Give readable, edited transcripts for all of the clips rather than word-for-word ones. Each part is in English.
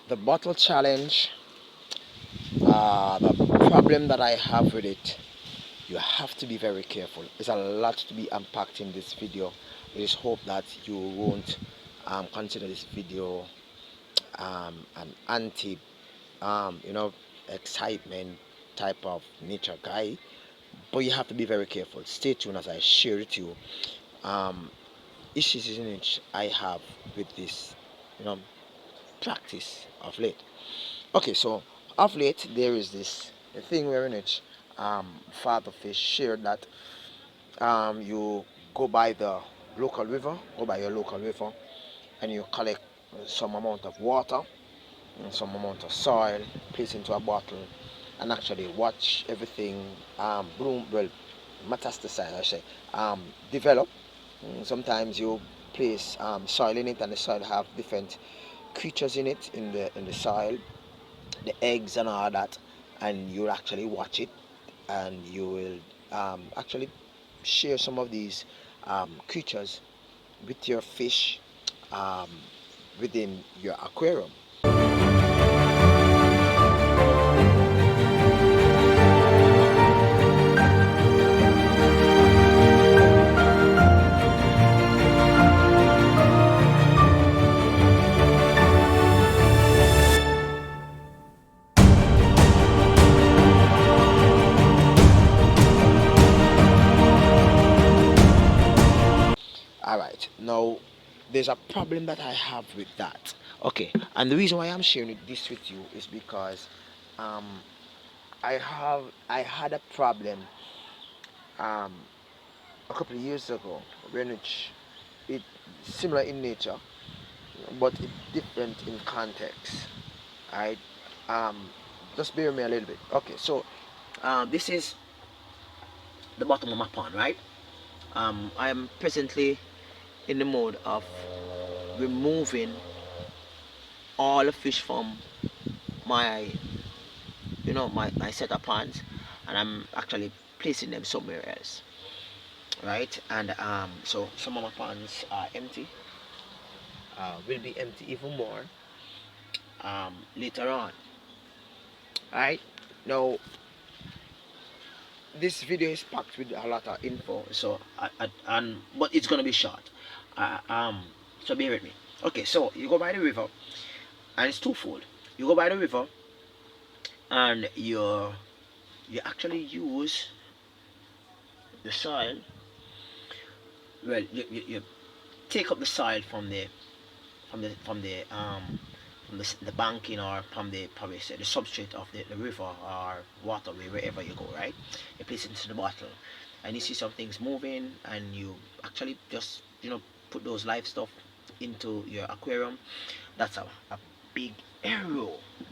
The bottle challenge, the problem that I have with it, you have to be very careful. There's a lot to be unpacked in this video. I just hope that you won't consider this video an anti excitement type of nature guy, but you have to be very careful. Stay tuned as I share with you um, issues in which I have with this you know practice of late. Okay, so of late there is this thing where in which father fish shared that you go by the local river, go by your local river, and you collect some amount of water and some amount of soil, place into a bottle, and actually watch everything bloom, well, metastasize, I say, develop. Sometimes you place soil in it, and the soil have different creatures in it in the soil, the eggs and all that, and you'll actually watch it, and you will actually share some of these creatures with your fish um, within your aquarium. All right, now there's a problem that I have with that. Okay, and the reason why I'm sharing this with you is because um, I had a problem um, a couple of years ago when it similar in nature, but it different in context. Right? Um, just bear with me a little bit. Okay, so this is the bottom of my pond, right? I am presently in the mode of removing all the fish from my my set of ponds, and I'm actually placing them somewhere else, right? And so some of my ponds are empty, will be empty even more later on. Right now, this video is packed with a lot of info, so and but it's gonna be short. Uh, um, so bear with me. Okay, so you go by the river, and it's twofold. You go by the river, and you actually use the soil. Well, you take up the soil from the banking, or from the probably say the substrate of the river or waterway, wherever you go, right? You place it into the bottle, and you see some things moving, and you actually just put those live stuff into your aquarium. That's a big error,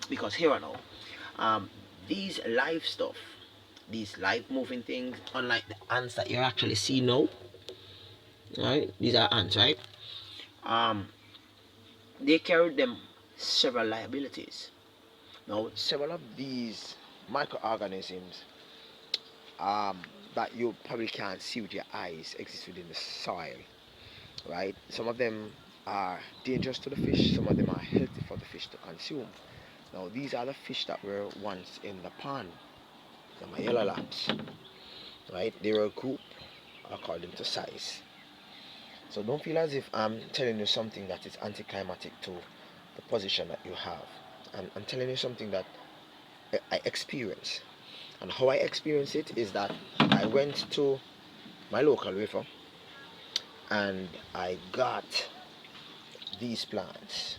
because here I know these live stuff, these live moving things, unlike the ants that you actually see now, right? These are ants, right? um they carry them several liabilities. Now, several of these microorganisms um, that you probably can't see with your eyes exist within the soil, right? Some of them are dangerous to the fish, some of them are healthy for the fish to consume. Now, these are the fish that were once in the pond, the yellow lamps, right? They were a group according to size. So don't feel as if I'm telling you something that is anticlimactic to the position that you have. I'm telling you something that I experience. And how I experience it is that I went to my local river and I got these plants.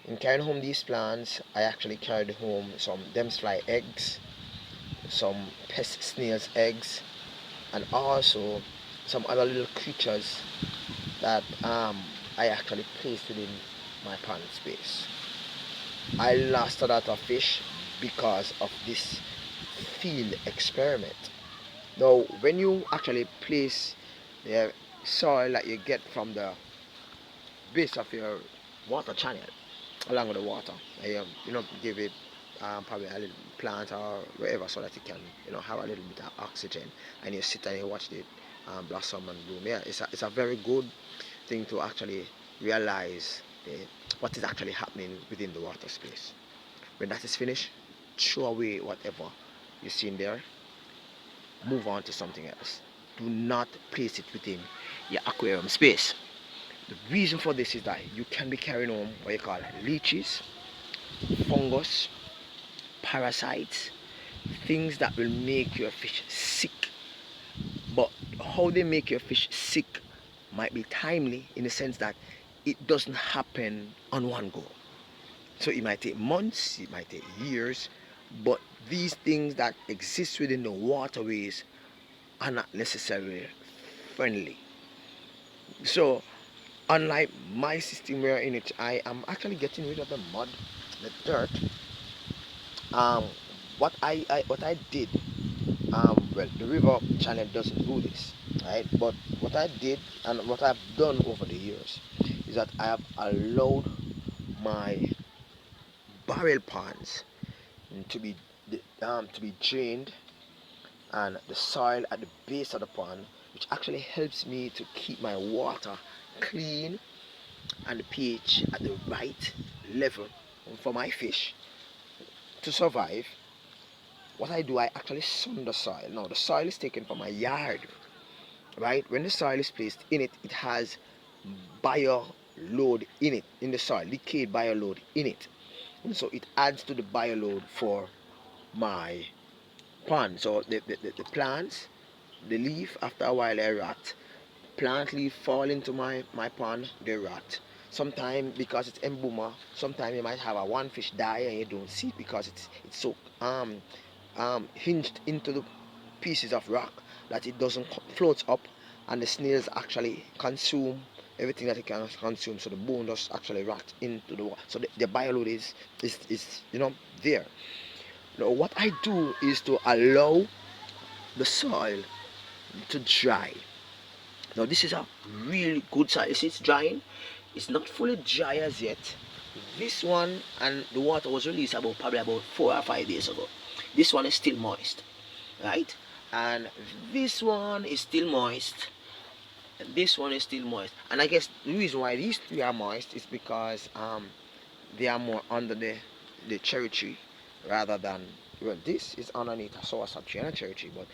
In carrying home these plants, I actually carried home some fly eggs, some pest snails eggs, and also some other little creatures that I actually placed within my pond space. I lost a lot of fish because of this field experiment. Now, when you actually place the soil that you get from the base of your water channel along with the water, give it probably a little plant or wherever, so that it can have a little bit of oxygen, and you sit and you watch it blossom and bloom. Yeah, it's a very good thing to actually realize what is actually happening within the water space. When that is finished, throw away whatever you see in there, move on to something else. Do not place it within your aquarium space. The reason for this is that you can be carrying home what you call leeches, fungus, parasites, things that will make your fish sick. But how they make your fish sick might be timely in the sense that it doesn't happen on one go. So it might take months, it might take years, but these things that exist within the waterways are not necessarily friendly. So unlike my system where in which I am actually getting rid of the mud, the dirt, um, what I did, well, the river channel doesn't do this, right? But what I did and what I've done over the years is that I have allowed my barrel ponds to be drained, and the soil at the base of the pond, which actually helps me to keep my water clean and the pH at the right level for my fish to survive. What I do, I actually sun the soil. Now the soil is taken from my yard, right? When the soil is placed in it, it has bio load in it, in the soil, decayed bio load in it, and so it adds to the bio load for my pond. So the plants, the leaf, after a while they rot. Plant leaf fall into my pond, they rot. Sometimes because it's emboomer, sometimes you might have a one fish die and you don't see it because it's so hinged into the pieces of rock that it doesn't float up, and the snails actually consume everything that it can consume, so the bone does actually rot into the water. So the bioload is there. Now what I do is to allow the soil to dry. Now this is a really good soil. You see it's drying. It's not fully dry as yet. This one, and the water was released probably about 4 or 5 days ago. This one is still moist, right? And this one is still moist. And this one is still moist. And I guess the reason why these three are moist is because they are more under the cherry tree rather than, well, this is underneath a soursop tree and a cherry tree, but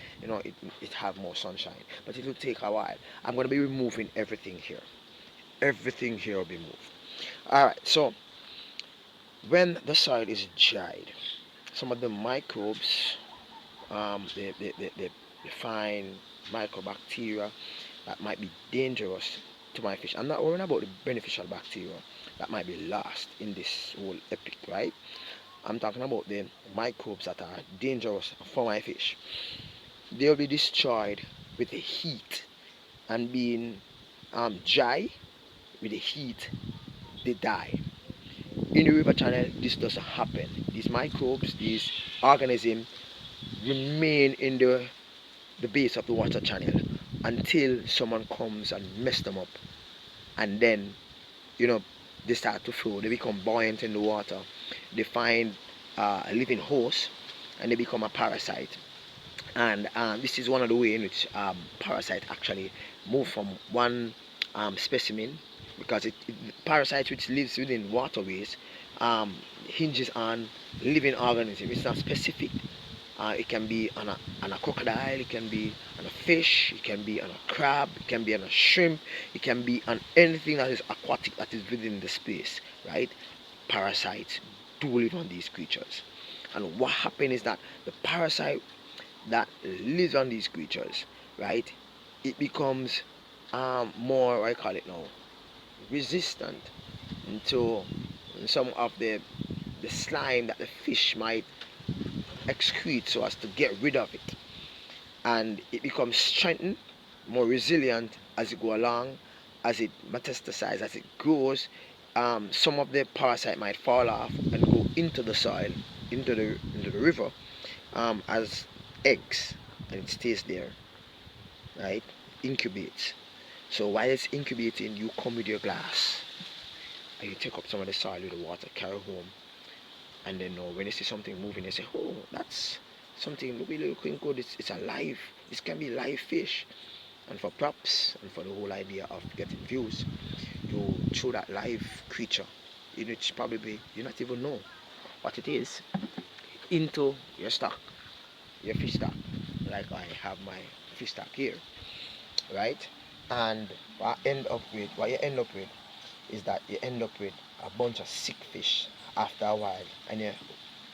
it have more sunshine. But it will take a while. I'm going to be removing everything here. Everything here will be moved. Alright, so when the soil is dried, some of the microbes, the fine microbacteria that might be dangerous to my fish. I'm not worrying about the beneficial bacteria that might be lost in this whole epic, right? I'm talking about the microbes that are dangerous for my fish. They will be destroyed with the heat, and being dry with the heat, they die. In the river channel, this doesn't happen. These microbes, these organisms remain in the base of the water channel until someone comes and mess them up, and then they start to flow. They become buoyant in the water. They find a living host, and they become a parasite. And this is one of the ways in which parasite actually move from one specimen, because parasite which lives within waterways hinges on living organism. It's not specific. It can be on a crocodile, it can be on a fish, it can be on a crab, it can be on a shrimp, it can be on anything that is aquatic that is within the space, right? Parasites do live on these creatures. And what happens is that the parasite that lives on these creatures, right, it becomes more, I call it now, resistant to some of the slime that the fish might excrete so as to get rid of it, and it becomes strengthened, more resilient as it go along, as it metastasizes, as it grows. Some of the parasite might fall off and go into the soil, into the river, as eggs, and it stays there, right? Incubates. So while it's incubating, you come with your glass and you take up some of the soil with the water, carry home, and then when you see something moving, you say, oh, that's something really looking good. It's alive. This can be live fish. And for props and for the whole idea of getting views, you through that live creature, which probably you not even know what it is, into your stock, your fish stock. Like I have my fish stock here, right? And what you end up with is that you end up with a bunch of sick fish after a while, and you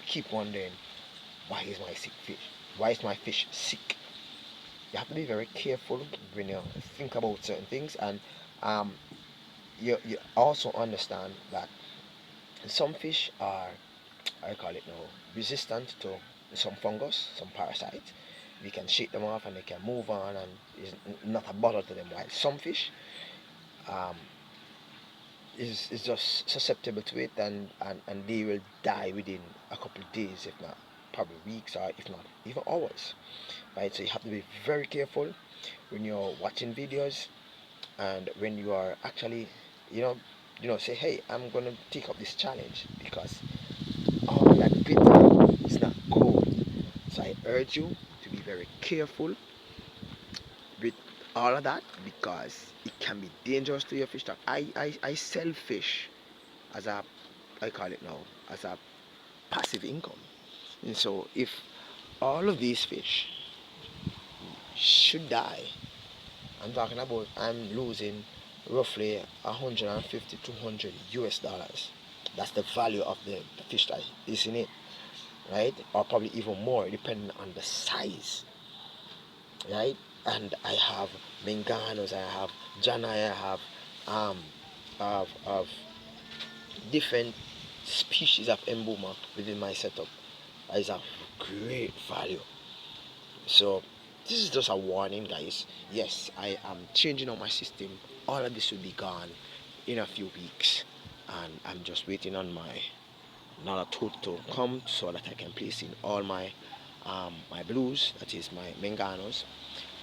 keep wondering, why is my sick fish? Why is my fish sick? You have to be very careful when you think about certain things, and um, you also understand that some fish are, I call it now, resistant to some fungus, some parasites. You can shake them off and they can move on, and it's not a bother to them. While some fish um, is just susceptible to it, and they will die within a couple of days, if not probably weeks, or if not even hours. Right? So you have to be very careful when you're watching videos, and when you are actually, you know, say, hey, I'm gonna take up this challenge, because all that glitter is not gold. So I urge you to be very careful with all of that, because it can be dangerous to your fish stock. I sell fish as a, I call it now, as a passive income. And so if all of these fish should die, I'm talking about I'm losing roughly 150 200 US dollars. That's the value of the fish that is in it, right? Or probably even more depending on the size, right? And I have Menganos, I have Janai, I have um of different species of emboma within my setup. That is a great value. So this is just a warning, guys. Yes, I am changing out my system. All of this will be gone in a few weeks, and I'm just waiting on my another tooth to come so that I can place in all my blues, that is my Menganos,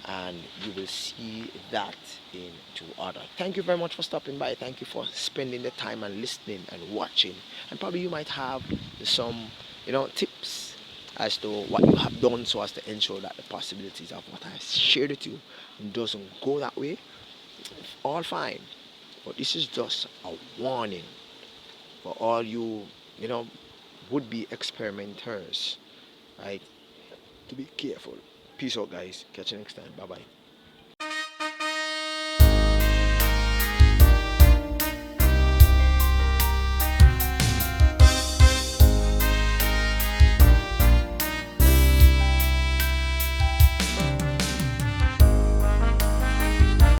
and you will see that in two order. Thank you very much for stopping by. Thank you for spending the time and listening and watching. And probably you might have some, tips as to what you have done so as to ensure that the possibilities of what I shared with you doesn't go that way. All fine. But this is just a warning for all you, would be experimenters, right? To be careful. Peace out, guys. Catch you next time. Bye bye.